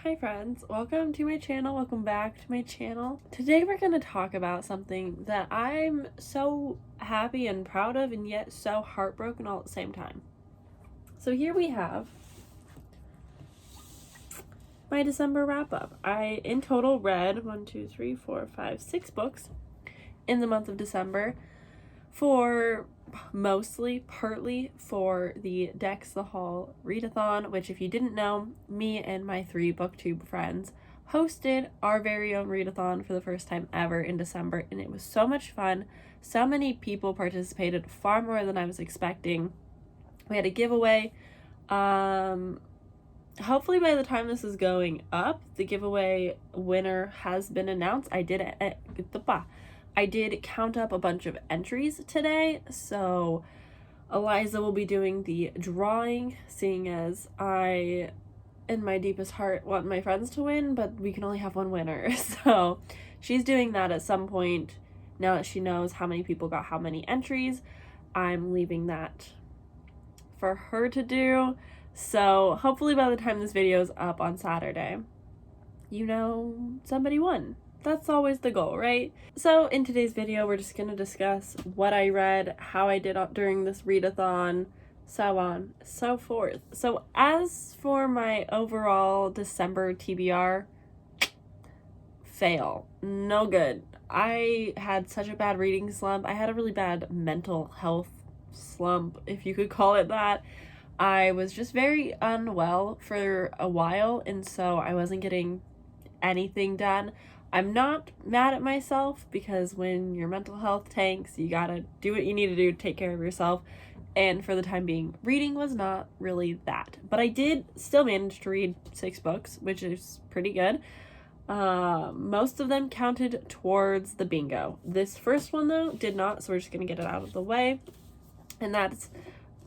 Hi friends, welcome to my channel, welcome back to my channel. Today we're going to talk about something that I'm so happy and proud of and yet so heartbroken all at the same time. So here we have my December wrap up. I in total read 6 books in the month of December partly for the Deks the Hall readathon, which if you didn't know, me and my 3 booktube friends hosted our very own readathon for the first time ever in December, and it was so much fun. So many people participated, far more than I was expecting. We had a giveaway. Hopefully by the time this is going up, the giveaway winner has been announced. I did count up a bunch of entries today, so Eliza will be doing the drawing, seeing as I, in my deepest heart, want my friends to win, but we can only have one winner. So she's doing that at some point now that she knows how many people got how many entries. I'm leaving that for her to do. So hopefully by the time this video is up on Saturday, somebody won. That's always the goal, right? So in today's video, we're just going to discuss what I read, how I did during this readathon, so on, so forth. So as for my overall December TBR, fail. No good. I had such a bad reading slump. I had a really bad mental health slump, if you could call it that. I was just very unwell for a while, and so I wasn't getting anything done. I'm not mad at myself because when your mental health tanks, you gotta do what you need to do to take care of yourself. And for the time being, reading was not really that. But I did still manage to read 6 books, which is pretty good. Most of them counted towards the bingo. This first one, though, did not, so we're just gonna get it out of the way. And that's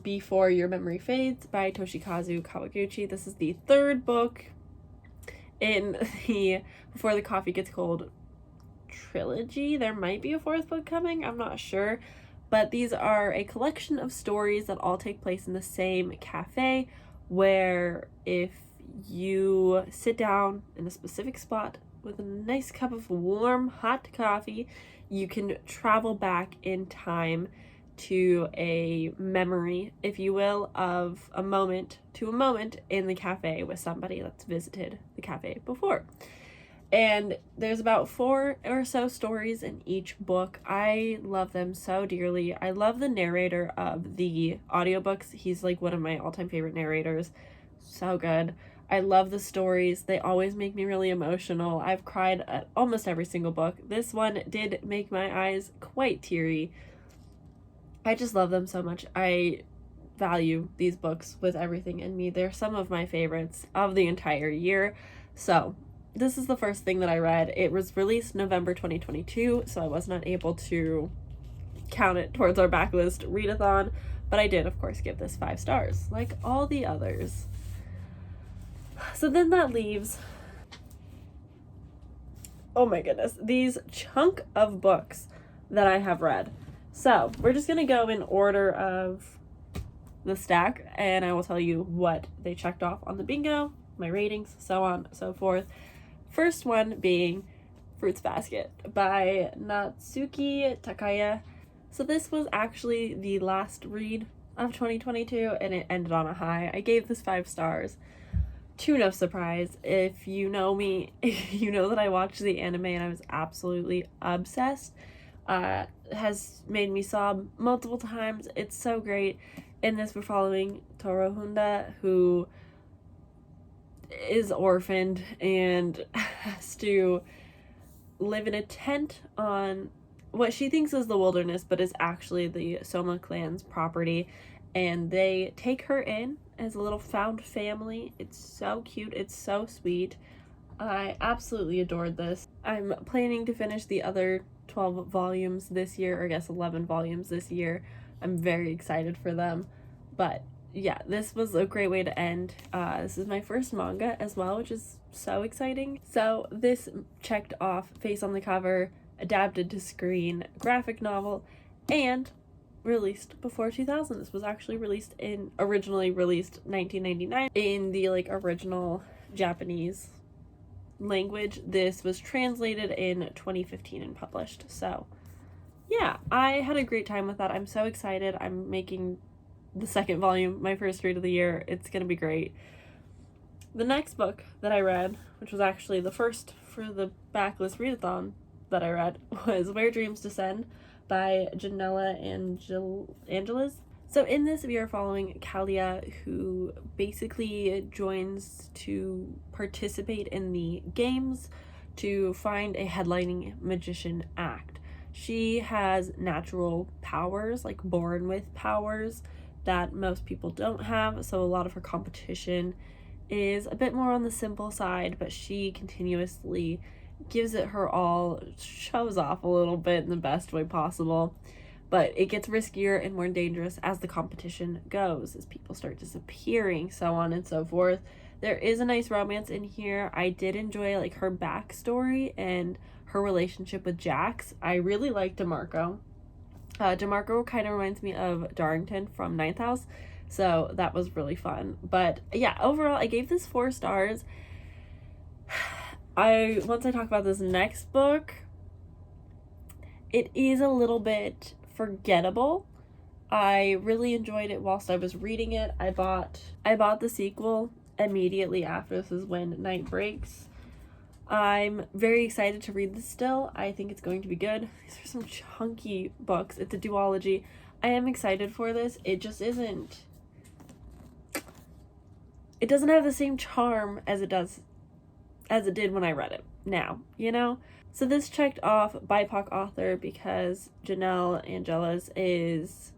Before Your Memory Fades by Toshikazu Kawaguchi. This is the 3rd book in the Before the Coffee Gets Cold trilogy. There might be a 4th book coming, I'm not sure, but these are a collection of stories that all take place in the same cafe, where if you sit down in a specific spot with a nice cup of warm hot coffee, you can travel back in time to a memory, if you will, of a moment in the cafe with somebody that's visited the cafe before. And there's about 4 or so stories in each book. I love them so dearly. I love the narrator of the audiobooks. He's like one of my all-time favorite narrators. So good. I love the stories. They always make me really emotional. I've cried at almost every single book. This one did make my eyes quite teary. I just love them so much. I value these books with everything in me. They're some of my favorites of the entire year. So this is the first thing that I read. It was released November 2022, so I was not able to count it towards our backlist readathon, but I did, of course, give this 5 stars, like all the others. So then that leaves, oh my goodness, these chunk of books that I have read. So we're just going to go in order of the stack, and I will tell you what they checked off on the bingo, my ratings, so on and so forth. First one being Fruits Basket by Natsuki Takaya. So this was actually the last read of 2022, and it ended on a high. I gave this 5 stars. To no surprise, if you know me, you know that I watched the anime and I was absolutely obsessed. Has made me sob multiple times. It's so great. In this, we're following Torohunda, who is orphaned and has to live in a tent on what she thinks is the wilderness, but is actually the Soma clan's property, and they take her in as a little found family. It's so cute. It's so sweet. I absolutely adored this. I'm planning to finish the other 12 volumes this year, or I guess 11 volumes this year. I'm very excited for them. But yeah, this was a great way to end. This is my first manga as well, which is so exciting. So this checked off Face on the Cover, adapted to screen, graphic novel, and released before 2000. This was actually originally released 1999 in the original Japanese language. This was translated in 2015 and published. So yeah, I had a great time with that. I'm so excited. I'm making the second volume my first read of the year. It's gonna be great. The next book that I read, which was actually the first for the backlist readathon that I read, was Where Dreams Descend by Janella Angeles. So in this, we are following Kalia, who basically joins to participate in the games to find a headlining magician act. She has natural powers, like born with powers that most people don't have, so a lot of her competition is a bit more on the simple side, but she continuously gives it her all, shows off a little bit in the best way possible. But it gets riskier and more dangerous as the competition goes, as people start disappearing, so on and so forth. There is a nice romance in here. I did enjoy like her backstory and her relationship with Jax. I really like DeMarco. DeMarco kind of reminds me of Darrington from Ninth House, so that was really fun. But yeah, overall, I gave this 4 stars. Once I talk about this next book, it is a little bit forgettable. I really enjoyed it whilst I was reading it. I bought the sequel immediately after. This is When Night Breaks. I'm very excited to read this still. I think it's going to be good. These are some chunky books. It's a duology. I am excited for this. It just isn't... It doesn't have the same charm as it did when I read it now, you know? So this checked off BIPOC author because Janella Angeles is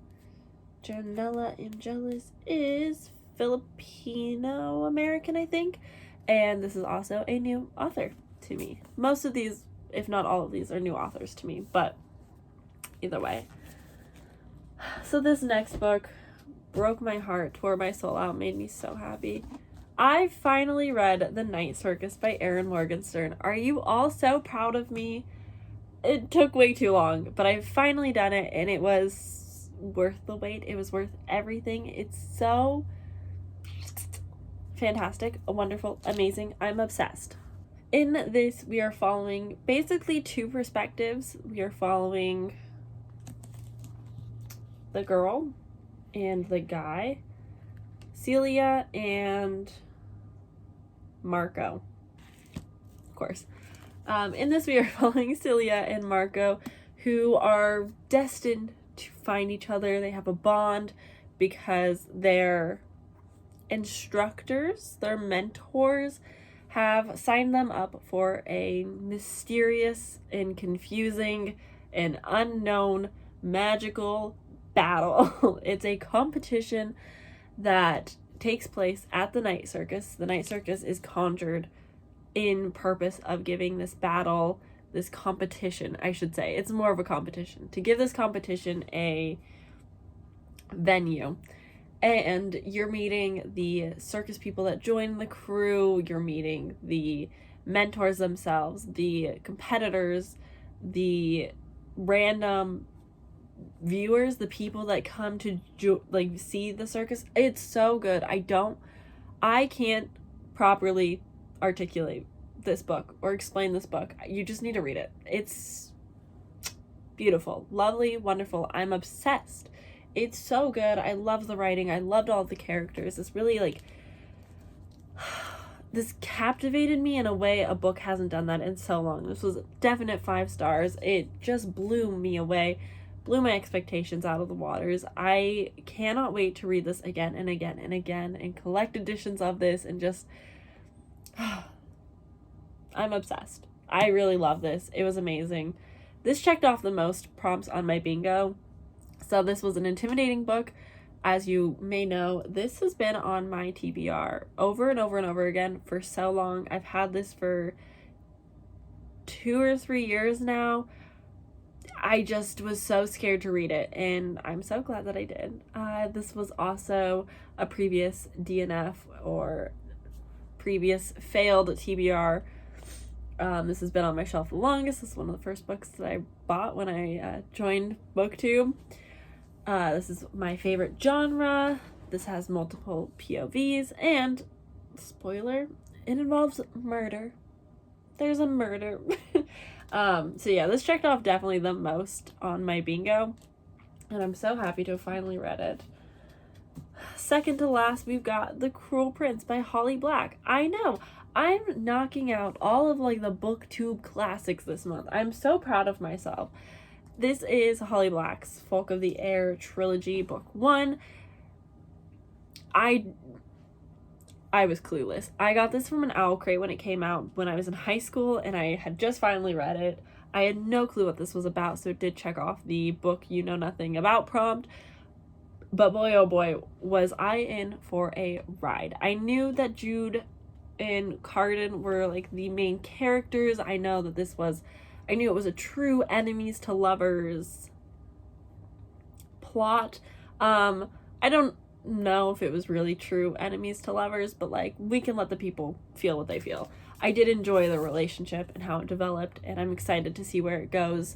Filipino-American, I think. And this is also a new author to me. Most of these, if not all of these, are new authors to me, but either way. So this next book broke my heart, tore my soul out, made me so happy. I finally read The Night Circus by Erin Morgenstern. Are you all so proud of me? It took way too long, but I've finally done it, and it was worth the wait. It was worth everything. It's so fantastic, wonderful, amazing. I'm obsessed. In this, we are following basically 2 perspectives. We are following the girl and the guy, Celia and Marco, of course. In this, we are following Celia and Marco, who are destined to find each other. They have a bond because their instructors, their mentors, have signed them up for a mysterious and confusing and unknown magical battle. It's a competition that takes place at the Night Circus. The Night Circus is conjured in purpose of giving this battle, this competition, I should say. It's more of a competition. To give this competition a venue. And you're meeting the circus people that join the crew, you're meeting the mentors themselves, the competitors, the random viewers, the people that come to see the circus. It's so good. I can't properly articulate this book or explain this book. You just need to read it. It's beautiful, lovely, wonderful. I'm obsessed. It's so good. I love the writing. I loved all the characters. It's really this captivated me in a way a book hasn't done that in so long. This was a definite 5 stars. It just blew me away, blew my expectations out of the waters. I cannot wait to read this again and again and again and collect editions of this and just, I'm obsessed. I really love this. It was amazing. This checked off the most prompts on my bingo. So this was an intimidating book. As you may know, this has been on my TBR over and over and over again for so long. I've had this for 2 or 3 years now. I just was so scared to read it, and I'm so glad that I did. This was also a previous DNF or previous failed TBR. This has been on my shelf the longest. This is one of the first books that I bought when I joined BookTube. This is my favorite genre. This has multiple POVs, and spoiler, it involves murder. there's a murder. So yeah, this checked off definitely the most on my bingo, and I'm so happy to have finally read it. Second to last, we've got The Cruel Prince by Holly Black. I know, I'm knocking out all of like the booktube classics this month. I'm so proud of myself. This is Holly Black's Folk of the Air trilogy, book 1. I was clueless. I got this from an Owl Crate when it came out when I was in high school, and I had just finally read it. I had no clue what this was about, so it did check off the book you know nothing about prompt. But boy, oh boy, was I in for a ride. I knew that Jude and Carden were like the main characters. I knew it was a true enemies to lovers plot. I don't know if it was really true enemies to lovers, but like, we can let the people feel what they feel. I did enjoy the relationship and how it developed, and I'm excited to see where it goes,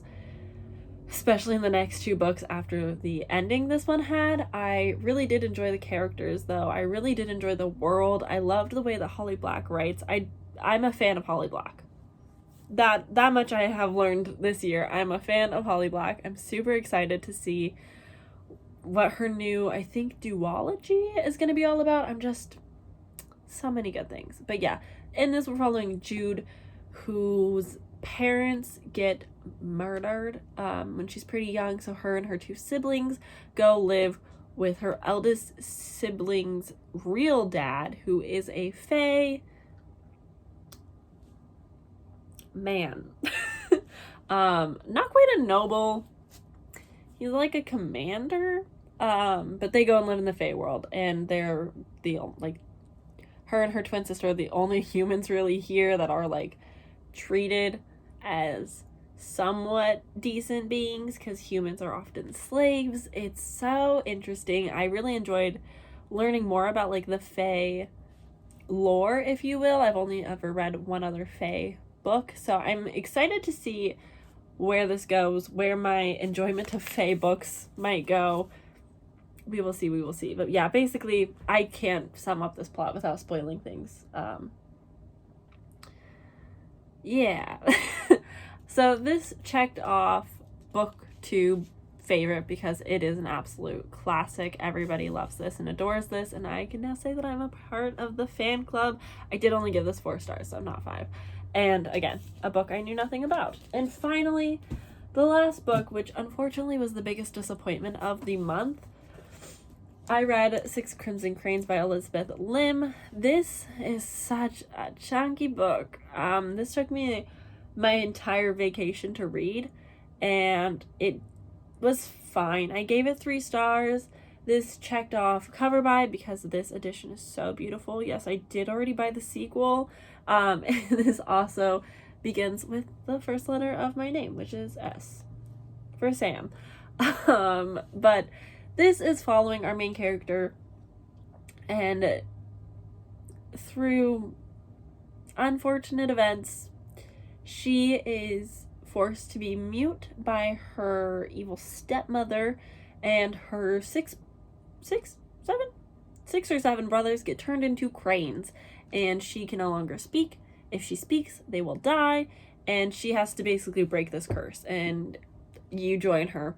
especially in the next 2 books after the ending this one had. I really did enjoy the characters, though. I really did enjoy the world. I loved the way that Holly Black writes. I'm a fan of Holly Black. That much I have learned this year. I'm a fan of Holly Black. I'm super excited to see what her new, I think, duology is going to be all about. I'm just, so many good things. But yeah, in this we're following Jude, whose parents get murdered when she's pretty young, so her and her 2 siblings go live with her eldest sibling's real dad, who is a fae man. Not quite a noble. He's like a commander, but they go and live in the Fae world, and they're her and her twin sister are the only humans really here that are like treated as somewhat decent beings, because humans are often slaves. It's so interesting. I really enjoyed learning more about like the Fae lore, if you will. I've only ever read one other Fae book, so I'm excited to see where this goes, where my enjoyment of Fae books might go. We will see. But yeah, basically, I can't sum up this plot without spoiling things. Yeah. So this checked off booktube favorite because it is an absolute classic. Everybody loves this and adores this, and I can now say that I'm a part of the fan club. I did only give this 4 stars, so not 5. And again, a book I knew nothing about. And finally, the last book, which unfortunately was the biggest disappointment of the month. I read 6 Crimson Cranes by Elizabeth Lim. This is such a chunky book. This took me my entire vacation to read, and it was fine. I gave it 3 stars. This checked off cover buy because this edition is so beautiful. Yes, I did already buy the sequel. And this also begins with the first letter of my name, which is S for Sam. But this is following our main character, and through unfortunate events, she is forced to be mute by her evil stepmother, and her 6 or 7 brothers get turned into cranes, and she can no longer speak. If she speaks, they will die, and she has to basically break this curse, and you join her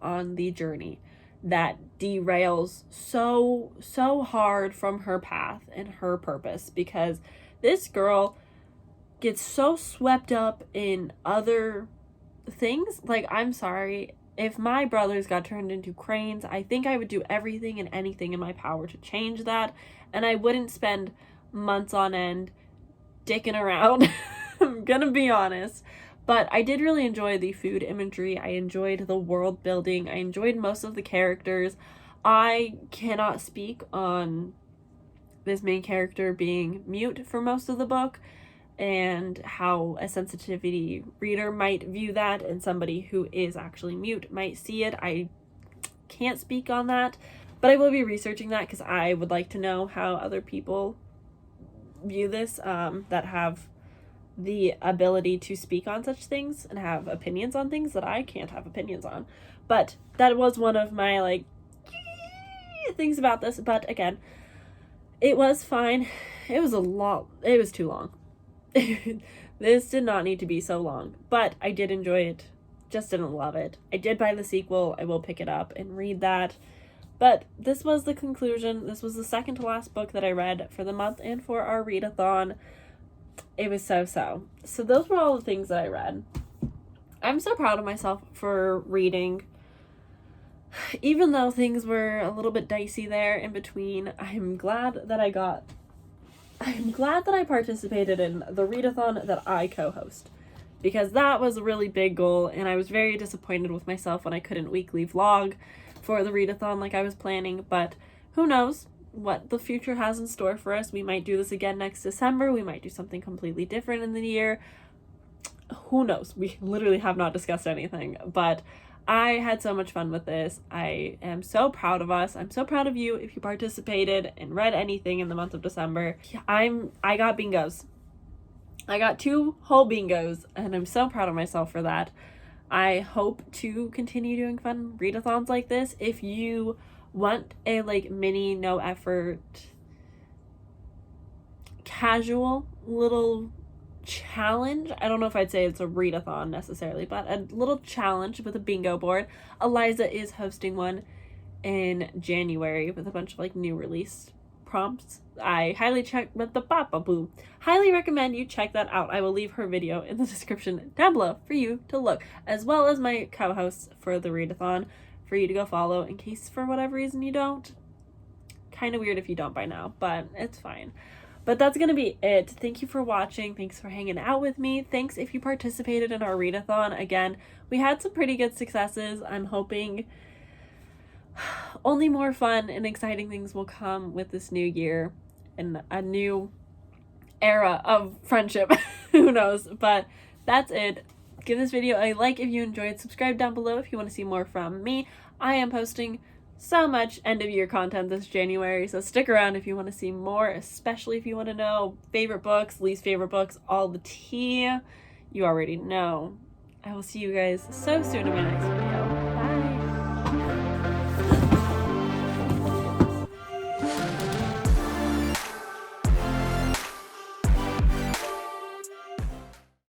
on the journey that derails so hard from her path and her purpose, because this girl gets so swept up in other things. Like, I'm sorry, if my brothers got turned into cranes, I think I would do everything and anything in my power to change that, and I wouldn't spend months on end dicking around. I'm gonna be honest. But I did really enjoy the food imagery. I enjoyed the world building. I enjoyed most of the characters. I cannot speak on this main character being mute for most of the book, and how a sensitivity reader might view that, and somebody who is actually mute might see it. I can't speak on that, but I will be researching that because I would like to know how other people view this, that have the ability to speak on such things and have opinions on things that I can't have opinions on. But that was one of my like things about this. But again, it was fine. It was too long. This did not need to be so long, but I did enjoy it. Just didn't love it. I did buy the sequel. I will pick it up and read that. But this was the conclusion. This was the second to last book that I read for the month and for our readathon. It was so. So those were all the things that I read. I'm so proud of myself for reading. Even though things were a little bit dicey there in between, I'm glad that I participated in the readathon that I co-host, because that was a really big goal, and I was very disappointed with myself when I couldn't weekly vlog for the readathon like I was planning. But who knows what the future has in store for us. We might do this again next December. We might do something completely different in the year. Who knows? We literally have not discussed anything, but I had so much fun with this. I am so proud of us. I'm so proud of you if you participated and read anything in the month of December. I got bingos. I got 2 whole bingos, and I'm so proud of myself for that. I hope to continue doing fun readathons like this. If you want a mini, no effort, casual little challenge, I don't know if I'd say it's a readathon necessarily, but a little challenge with a bingo board. Eliza is hosting one in January with a bunch of new release prompts. I highly recommend you check that out. I will leave her video in the description down below for you to look, as well as my co-hosts for the readathon for you to go follow in case for whatever reason you don't. Kind of weird if you don't by now, but it's fine. But that's going to be it. Thank you for watching. Thanks for hanging out with me. Thanks if you participated in our readathon. Again, we had some pretty good successes. I'm hoping only more fun and exciting things will come with this new year and a new era of friendship. Who knows? But that's it. Give this video a like if you enjoyed. Subscribe down below if you want to see more from me. I am posting so much end of year content this January, so stick around if you want to see more, especially if you want to know favorite books, least favorite books, all the tea. You already know. I will see you guys so soon in my next video.